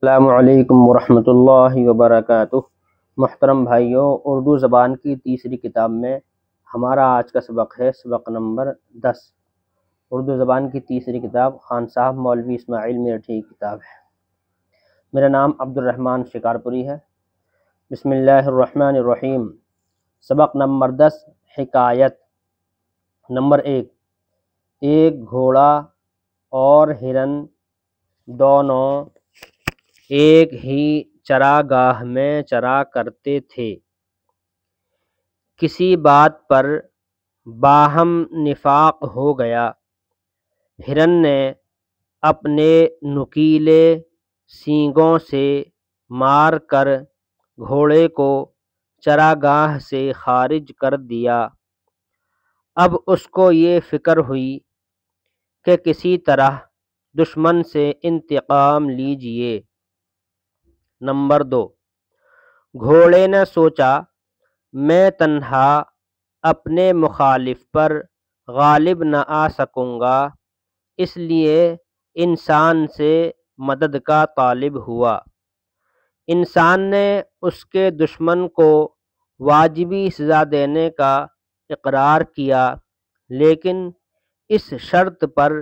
السلام علیکم ورحمۃ اللہ وبرکاتہ۔ محترم بھائیوں، اردو زبان کی تیسری کتاب میں ہمارا آج کا سبق ہے سبق نمبر 10۔ اردو زبان کی تیسری کتاب خان صاحب مولوی اسماعیل میرٹھی کی کتاب ہے۔ میرا نام عبد الرحمن شکارپوری ہے۔ بسم اللہ الرحمن الرحیم۔ سبق نمبر 10، حکایت۔ نمبر 1، ایک گھوڑا اور ہرن دونوں ایک ہی چراگاہ میں چرا کرتے تھے۔ کسی بات پر باہم نفاق ہو گیا۔ ہرن نے اپنے نکیلے سینگوں سے مار کر گھوڑے کو چراگاہ سے خارج کر دیا۔ اب اس کو یہ فکر ہوئی کہ کسی طرح دشمن سے انتقام لیجیے۔ نمبر 2، گھوڑے نے سوچا میں تنہا اپنے مخالف پر غالب نہ آ سکوں گا، اس لیے انسان سے مدد کا طالب ہوا۔ انسان نے اس کے دشمن کو واجبی سزا دینے کا اقرار کیا، لیکن اس شرط پر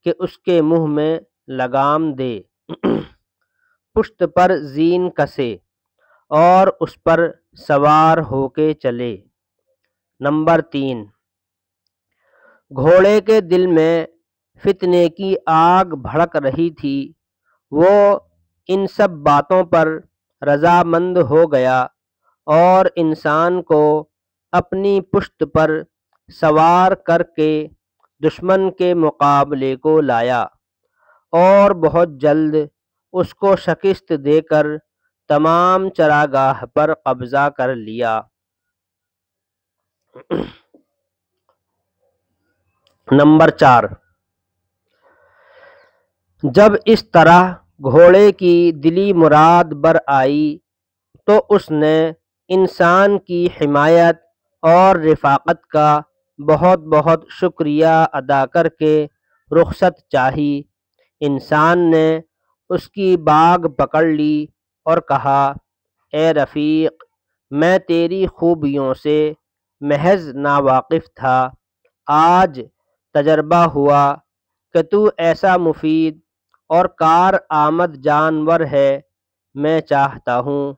کہ اس کے منہ میں لگام دے، پشت پر زین کسے اور اس پر سوار ہو کے چلے۔ نمبر 3، گھوڑے کے دل میں فتنے کی آگ بھڑک رہی تھی۔ وہ ان سب باتوں پر رضامند ہو گیا اور انسان کو اپنی پشت پر سوار کر کے دشمن کے مقابلے کو لایا اور بہت جلد اس کو شکست دے کر تمام چراگاہ پر قبضہ کر لیا۔ نمبر 4، جب اس طرح گھوڑے کی دلی مراد بر آئی تو اس نے انسان کی حمایت اور رفاقت کا بہت بہت شکریہ ادا کر کے رخصت چاہی۔ انسان نے اس کی باگ پکڑ لی اور کہا، اے رفیق، میں تیری خوبیوں سے محض ناواقف تھا، آج تجربہ ہوا کہ تو ایسا مفید اور کارآمد جانور ہے۔ میں چاہتا ہوں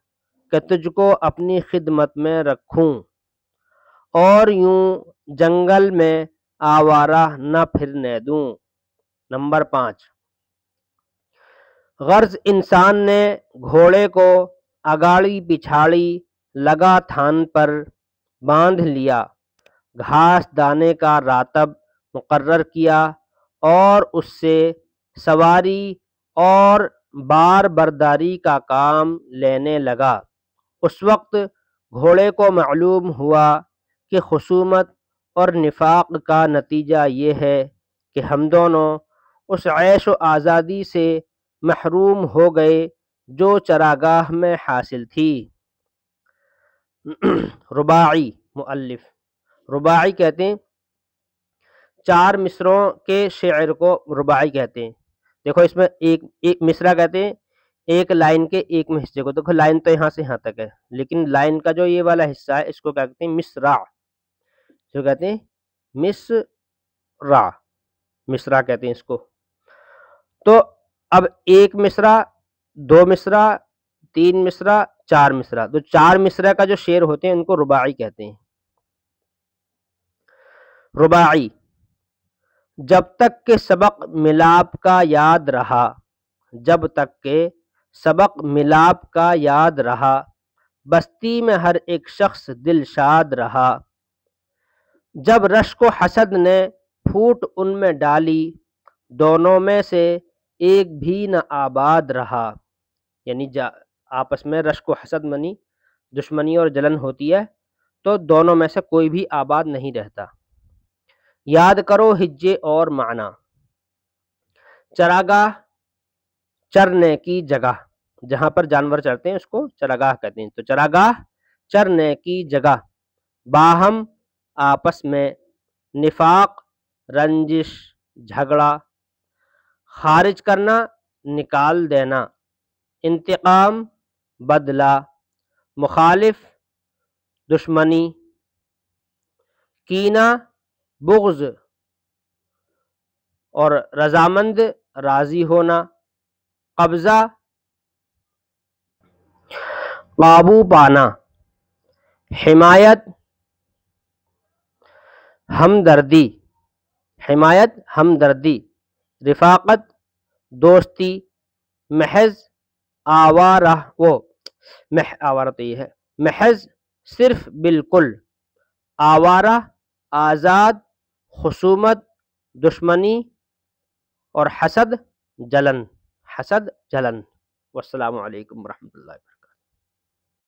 کہ تجھ کو اپنی خدمت میں رکھوں اور یوں جنگل میں آوارہ نہ پھرنے دوں۔ نمبر 5، غرض انسان نے گھوڑے کو اگاڑی پچھاڑی لگا تھان پر باندھ لیا، گھاس دانے کا راتب مقرر کیا اور اس سے سواری اور بار برداری کا کام لینے لگا۔ اس وقت گھوڑے کو معلوم ہوا کہ خصومت اور نفاق کا نتیجہ یہ ہے کہ ہم دونوں اس عیش و آزادی سے محروم ہو گئے جو چراگاہ میں حاصل تھی۔ رباعی مؤلف، رباعی کہتے ہیں 4 مصروں کے شعر کو رباعی کہتے ہیں۔ دیکھو اس میں ایک مصرع کہتے ہیں ایک لائن کے ایک میں حصے کو۔ دیکھو لائن تو یہاں سے یہاں تک ہے، لیکن لائن کا جو یہ والا حصہ ہے اس کو کیا کہتے ہیں؟ مصرع، جو کہتے ہیں مصرع کہتے ہیں اس کو۔ تو اب ایک مصرع، 2 مصرع، 3 مصرع، 4 مصرع، تو 4 مصرع کا جو شعر ہوتے ہیں ان کو رباعی کہتے ہیں۔ رباعی، جب تک کہ سبق ملاپ کا یاد رہا، جب تک کہ سبق ملاپ کا یاد رہا، بستی میں ہر ایک شخص دل شاد رہا۔ جب رشک و حسد نے پھوٹ ان میں ڈالی، دونوں میں سے ایک بھی نہ آباد رہا۔ یعنی آپس میں رشک و حسد منی دشمنی اور جلن ہوتی ہے تو دونوں میں سے کوئی بھی آباد نہیں رہتا۔ یاد کرو ہجے اور معنی۔ چراگاہ، چرنے کی جگہ، جہاں پر جانور چرتے ہیں اس کو چراگاہ کہتے ہیں۔ تو چراگاہ، چرنے کی جگہ، باہم آپس میں، نفاق رنجش جھگڑا، خارج کرنا نکال دینا، انتقام بدلہ، مخالف دشمنی، کینہ بغض اور رضامند راضی ہونا، قبضہ قابو پانا، حمایت ہمدردی، حمایت ہمدردی، رفاقت دوستی، محض آوارہ آوارہ تو یہ ہے، محض صرف بالکل، آوارہ آزاد، خصومت دشمنی اور حسد جلن، حسد جلن۔ والسلام علیکم ورحمۃ اللہ۔